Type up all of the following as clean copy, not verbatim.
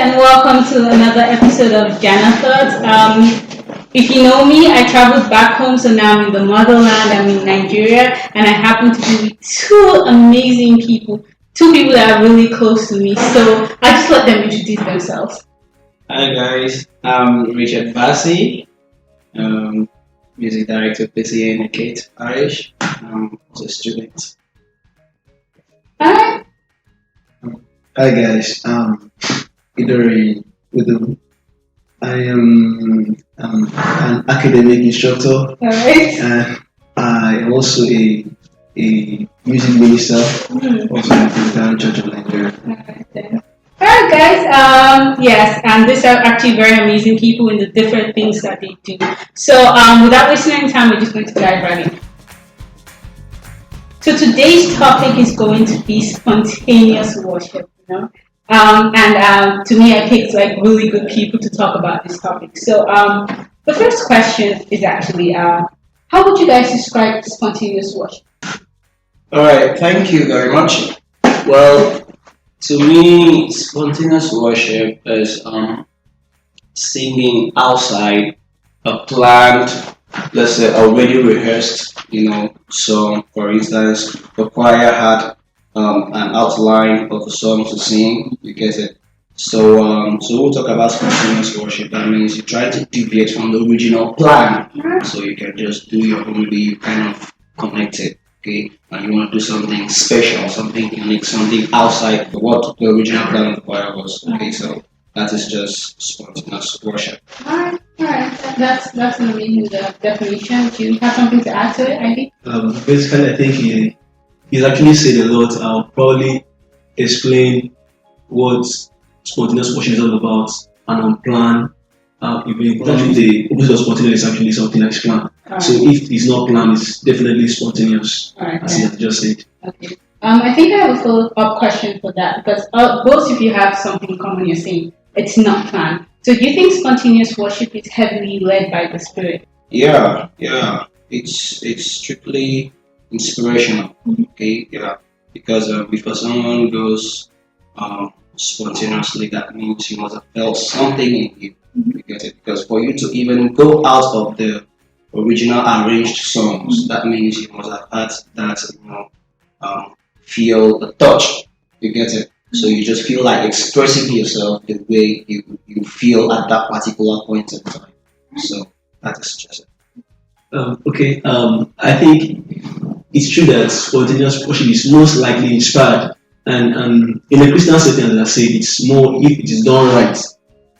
and welcome to another episode of Ghana Thoughts. If you know me, I traveled back home, so now I'm in the motherland. I'm in Nigeria, and I happen to be with two amazing people, two people that are really close to me. So I just let them introduce themselves. Hi guys, I'm Richard Bassi, music director of PCA in Kate Parish. I'm also a student. Alright. Hi guys, Idori Udum. I am an academic instructor Alright. and I am also a music minister, also in the Lutheran Church of Nigeria. Alright guys, yes, and these are actually very amazing people in the different things that they do. So without wasting any time, we're just going to dive right in. So today's topic is going to be spontaneous worship, and to me, I picked like really good people to talk about this topic. So the first question is actually, how would you guys describe spontaneous worship? All right, thank you very much. Well, to me, spontaneous worship is singing outside a planned, let's say, already rehearsed, song. For instance, the choir had an outline of a song to sing. You get it. So we'll talk about spontaneous worship. That means you try to deviate from the original plan, so you can just do your own way. You kind of connect it, okay? And you want to do something special, something unique, something outside what the original plan of the choir was. Okay, so that is just spontaneous worship. Alright. That's an amazing definition. Do you have something to add to it, Ivy? Basically, I think he's actually said a lot. I'll probably explain what spontaneous worship is all about and unplanned. Actually, the opposite of spontaneous is actually something that's planned. Right. So if it's not planned, it's definitely spontaneous, as he has just said. Okay. I think I have a follow-up question for that because both of you have something in common. You're saying it's not planned. So do you think spontaneous worship is heavily led by the Spirit? Yeah. It's strictly inspirational. Okay, yeah. Because if someone goes spontaneously, that means you must have felt something in you. You get it? Because for you to even go out of the original arranged songs, that means you must have had that feel the touch. You get it? So you just feel like expressing yourself the way you feel at that particular point in time. So that is just it. I think it's true that spontaneous worship is most likely inspired, and in a Christian setting, as I said, it's more if it is done right,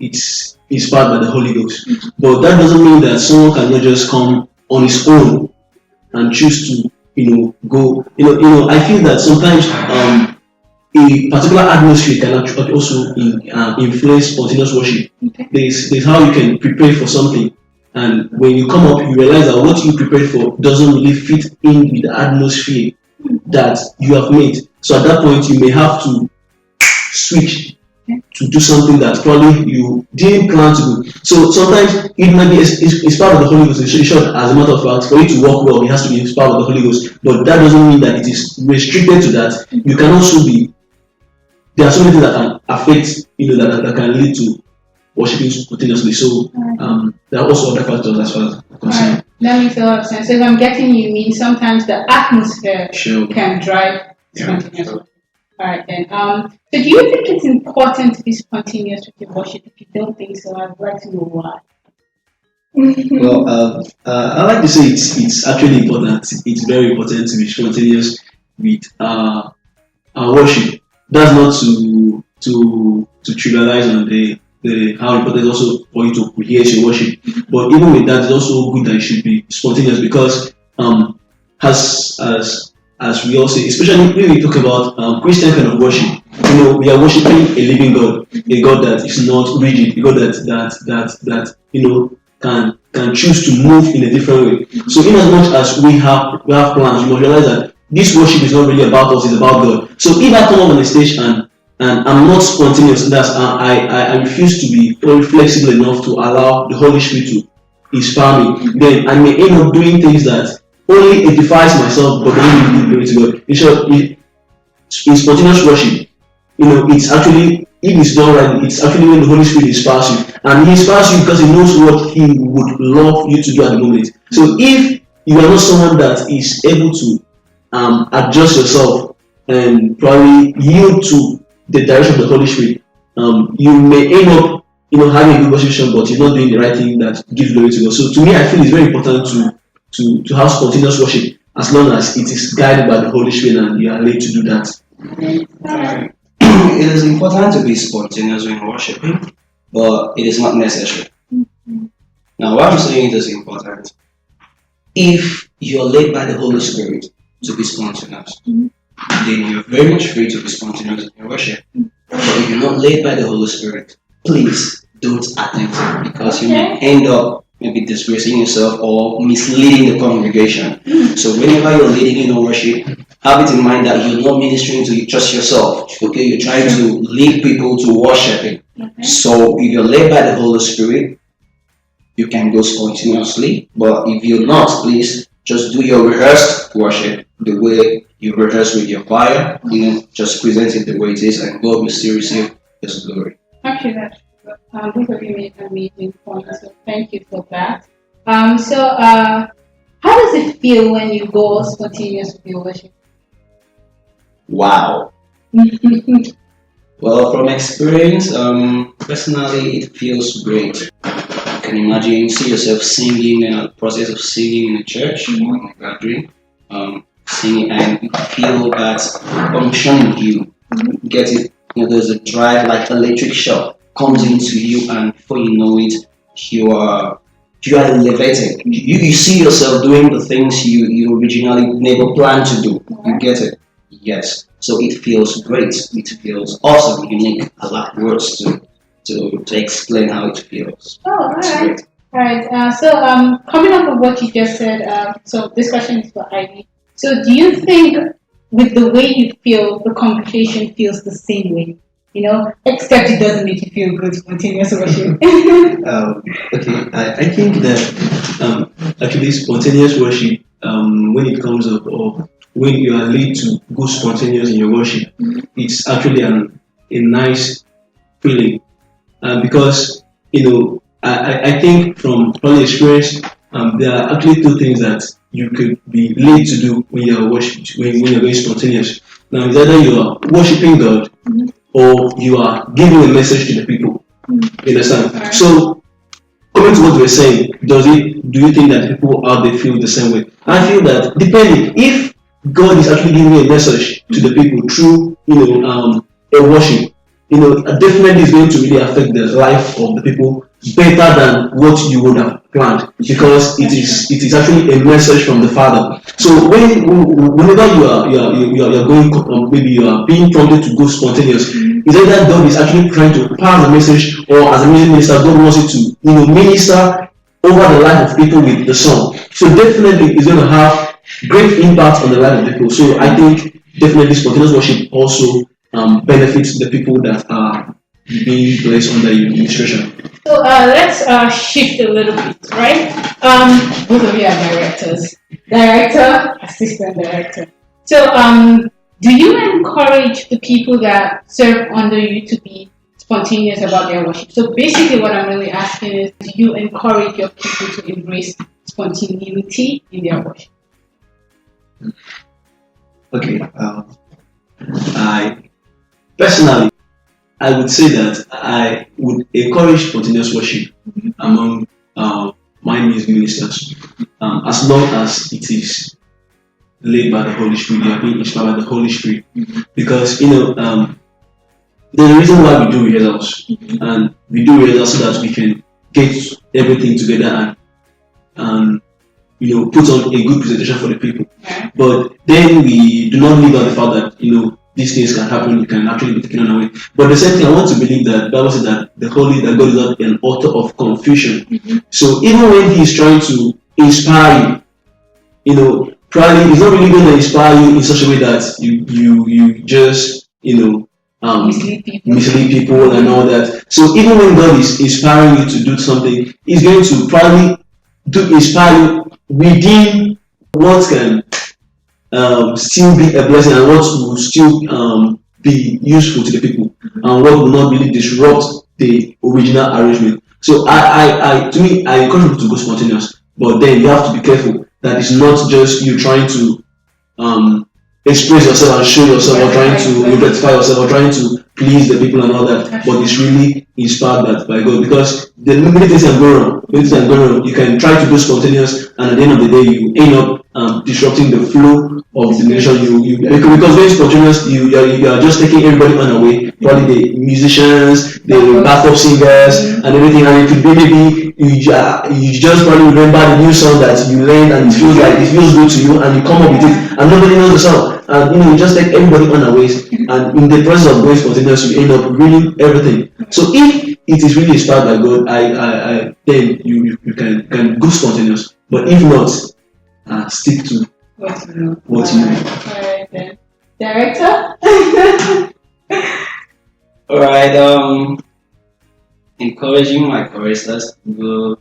it's inspired by the Holy Ghost. But that doesn't mean that someone cannot just come on his own and choose to, go. I feel that sometimes a particular atmosphere can actually also influence spontaneous worship. There's how you can prepare for something. And when you come up, you realize that what you prepared for doesn't really fit in with the atmosphere that you have made. So at that point, you may have to switch to do something that probably you didn't plan to do. So sometimes it might be inspired by the Holy Ghost. In short, as a matter of fact, for you to work well, it has to be inspired by the Holy Ghost. But that doesn't mean that it is restricted to that. You can also be. There are so many things that can affect, that can lead to worshiping spontaneously. So there are also other factors as far as I'm concerned. Right. That makes a lot of sense. So if I'm getting you, mean sometimes the atmosphere can drive spontaneous worship. Alright then. So do you think it's important to be spontaneous with your worship? If you don't think so, I'd like to know why. Well, I like to say it's actually important. It's very important to be spontaneous with our worship. That's not to trivialize on the how important it is also for you to create your worship. But even with that, it's also good that you should be spontaneous because as we all say, especially when we talk about Christian kind of worship, we are worshiping a living God, a God that is not rigid, a God that can choose to move in a different way. So in as much as we have plans, we must realize that this worship is not really about us, it's about God. So if I come up on the stage and I'm not spontaneous, that's I refuse to be very flexible enough to allow the Holy Spirit to inspire me, then I may end up doing things that only edifies myself but doesn't really give glory to God. In short, in spontaneous worship, it's actually if it's done right, it's actually when the Holy Spirit inspires you. And He inspires you because He knows what He would love you to do at the moment. So if you are not someone that is able to adjust yourself and probably yield to the direction of the Holy Spirit, you may end up having a good position, but you're not doing the right thing that gives glory to God. So to me, I feel it's very important to have spontaneous worship as long as it is guided by the Holy Spirit and you are led to do that. It is important to be spontaneous when worshiping, but it is not necessary. Now, what I'm saying is important. If you're led by the Holy Spirit to be spontaneous, then you're very much free to be spontaneous in your worship. But if you're not led by the Holy Spirit, please don't attempt it, because you may end up maybe disgracing yourself or misleading the congregation. So whenever you're leading in a worship, have it in mind that you're not ministering to just yourself. Okay, you're trying to lead people to worshiping. So if you're led by the Holy Spirit, you can go spontaneously. But if you're not, please just do your rehearsed worship the way you rehearse with your choir. Just present it the way it is, and God will still receive His glory. Actually, that's true. Both of you made amazing points, so thank you for that. How does it feel when you go spontaneous with your worship? Wow. Well, from experience, personally, it feels great. You can imagine, you see yourself singing in the process of singing in a church or in a gathering, singing, and you feel that function in you. Get it? There's a drive like electric shock comes into you, and before you know it, you are elevated. You see yourself doing the things you originally never planned to do. You get it? Yes. So it feels great. It feels awesome, unique. I lack words to explain how it feels. Oh, all right. All right. Coming up with what you just said, so this question is for Ivy. So do you think with the way you feel, the congregation feels the same way? Except it doesn't make you feel good, spontaneous worship. Okay, I think that actually spontaneous worship, when it comes up, or when you are led to go spontaneous in your worship, it's actually a nice feeling, because I think from probably experience, there are actually two things that you could be led to do when you are when you're going spontaneous. Now, it's either you are worshiping God or you are giving a message to the people. You understand? Right. So, coming to what we're saying, do you think that people out there feel the same way? I feel that depending, if God is actually giving a message to the people through a worship, definitely is going to really affect the life of the people better than what you would have planned, because it is actually a message from the Father. So whenever you are going, maybe you are being prompted to go spontaneous, it's either God is actually trying to pass the message, or as a music minister, God wants you to minister over the life of people with the song. So definitely it's going to have great impact on the life of people. So I think definitely spontaneous worship also benefits the people that are being placed under your administration. So let's shift a little bit, right? Both of you are directors. Director, assistant director. So do you encourage the people that serve under you to be spontaneous about their worship? So basically what I'm really asking is, do you encourage your people to embrace spontaneity in their worship? Okay. Personally, I would say that I would encourage spontaneous worship among my music ministers, as long as it is led by the Holy Spirit, they are being inspired by the Holy Spirit. Because there's a reason why we do rehearsals, and we do rehearsals so that we can get everything together and put on a good presentation for the people. But then we do not leave out the fact that these things can happen, you can actually be taken away. But the same thing, I want to believe that Bible says that God is not an author of confusion. So even when He is trying to inspire you, probably He's not really going to inspire you in such a way that you just mislead people and all that. So even when God is inspiring you to do something, He's going to probably inspire you within what can still be a blessing and what will still be useful to the people. and what will not really disrupt the original arrangement. So to me, I encourage people to go spontaneous, but then you have to be careful that it's not just you trying to express yourself and show yourself, or trying to rectify yourself, or trying to please the people and all that, but it's really inspired by God, because the many things can go wrong. You can try to do spontaneous, and at the end of the day, you end up disrupting the flow of the nation. Because when spontaneous, you are just taking everybody unaware. Probably the musicians, the backup singers, and everything. And it could be maybe you just probably remember the new song that you learned, and it feels good to you, and you come up with it, and nobody knows the song. And you just take everybody unawares, and in the process of going spontaneous, you end up ruining everything. So if it is really inspired by God, then you can go spontaneous. But if not, stick to what you know. Alright then. Director? Alright, encouraging my choristers to go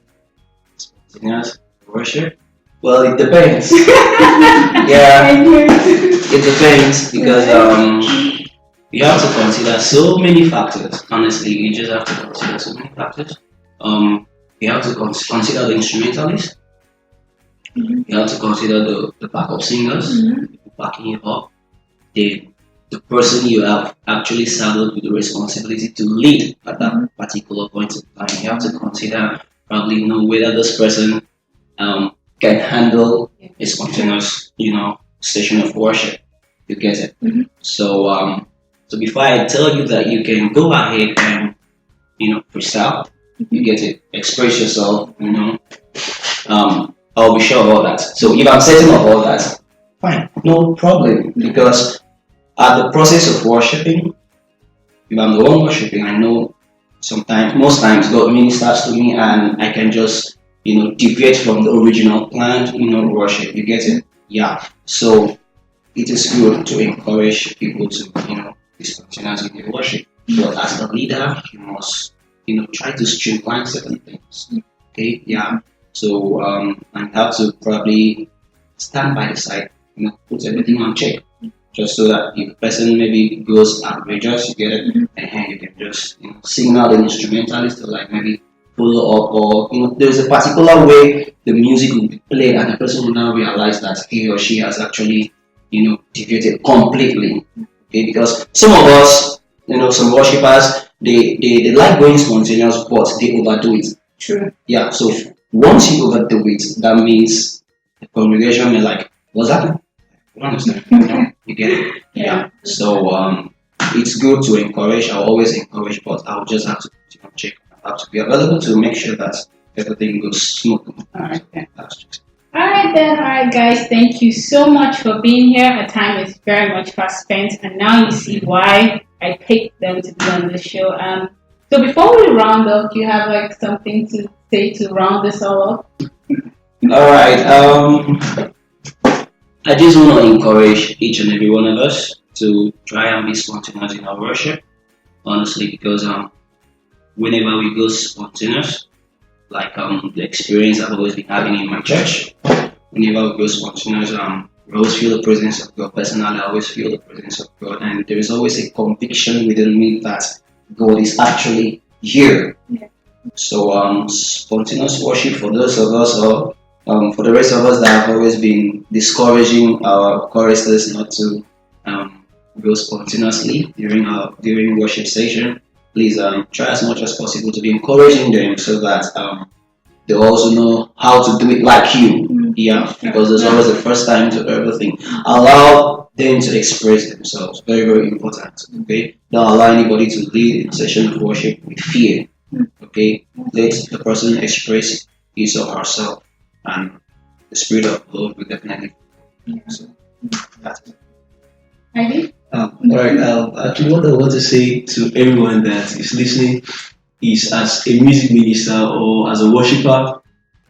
spontaneous worship. Well, it depends. Yeah, it depends, because you have to consider so many factors. Honestly, you just have to consider so many factors. You have to consider the instrumentalist. You have to consider the backup singers, people backing it up. The person you have actually saddled with the responsibility to lead at that particular point in time. You have to consider, probably know whether this person can handle a spontaneous, session of worship. You get it? So before I tell you that you can go ahead and, freestyle, you get it, express yourself, I'll be sure about that. So if I'm certain of all that, fine, no problem. Because at the process of worshiping, if I'm the one worshiping, I know most times God ministers to me, and I can just, deviate from the original planned, worship. You get it? Yeah. So it is good to encourage people to, be spontaneous in their worship. But as the leader, you must, try to streamline certain things. Okay? Yeah. So I have to probably stand by the side, put everything on check, just so that if the person maybe goes outrageous, you get it, and you can just signal the instrumentalist to maybe follow up, or there's a particular way the music will be played, and the person will now realize that he or she has actually deviated completely. Okay, because some of us, some worshippers, they like going spontaneous, but they overdo it. True. Yeah. So once you overdo it, that means the congregation may what's happening? You understand? You get it? Yeah. So it's good to encourage. I'll always encourage, but I'll just have to check. I have to be available to make sure that everything goes smoothly. Alright then. Alright guys, thank you so much for being here. Our time is very much fast spent, and now you see why I picked them to be on the show. So before we round up, do you have something to say to round this all up? Alright, I just want to encourage each and every one of us to try and be spontaneous in our worship, honestly, because whenever we go spontaneous, the experience I've always been having in my church, whenever we go spontaneous, we always feel the presence of God. Personally, I always feel the presence of God, and there is always a conviction within me that God is actually here. Yeah. So spontaneous worship for those of us, or for the rest of us that have always been discouraging our choristers not to go spontaneously during worship session, please try as much as possible to be encouraging them, so that they also know how to do it like you. Yeah, because there's always the first time to everything. Allow them to express themselves. Very, very important. Okay, don't allow anybody to lead in a session of worship with fear. Okay, let the person express his or herself, and the spirit of love will definitely. So that's it. Alright, actually, what I want to say to everyone that is listening is, as a music minister or as a worshiper,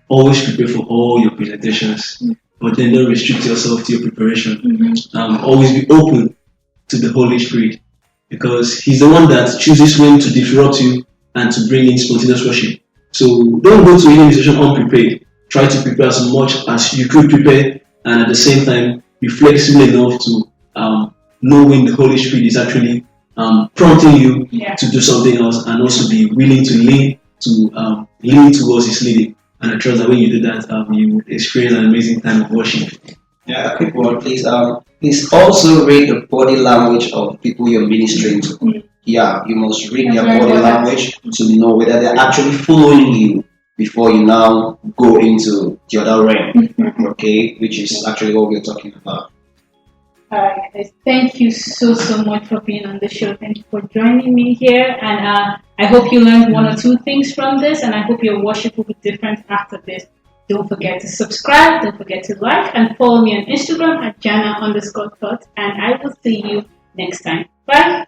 always prepare for all your presentations, but then don't restrict yourself to your preparation. Always be open to the Holy Spirit, because He's the one that chooses when to disrupt you and to bring in spontaneous worship. So don't go to any musician unprepared. Try to prepare as much as you could prepare, and at the same time be flexible enough to know when the Holy Spirit is actually prompting you Yeah. to do something else, and also be willing to lean towards His leading. And I trust that when you do that, you will experience an amazing time of worship. Yeah, a quick one, please. Please also read the body language of people you're ministering to. Mm. Yeah, you must read That's their very body important. language to know whether they're actually following you before you now go into the other realm. Okay, which is actually what we're talking about. Alright, guys. Thank you so much for being on the show. Thank you for joining me here, and I hope you learned one or two things from this, and I hope your worship will be different after this. Don't forget to subscribe, don't forget to like, and follow me on Instagram at Jana_thoughts, and I will see you next time. Bye.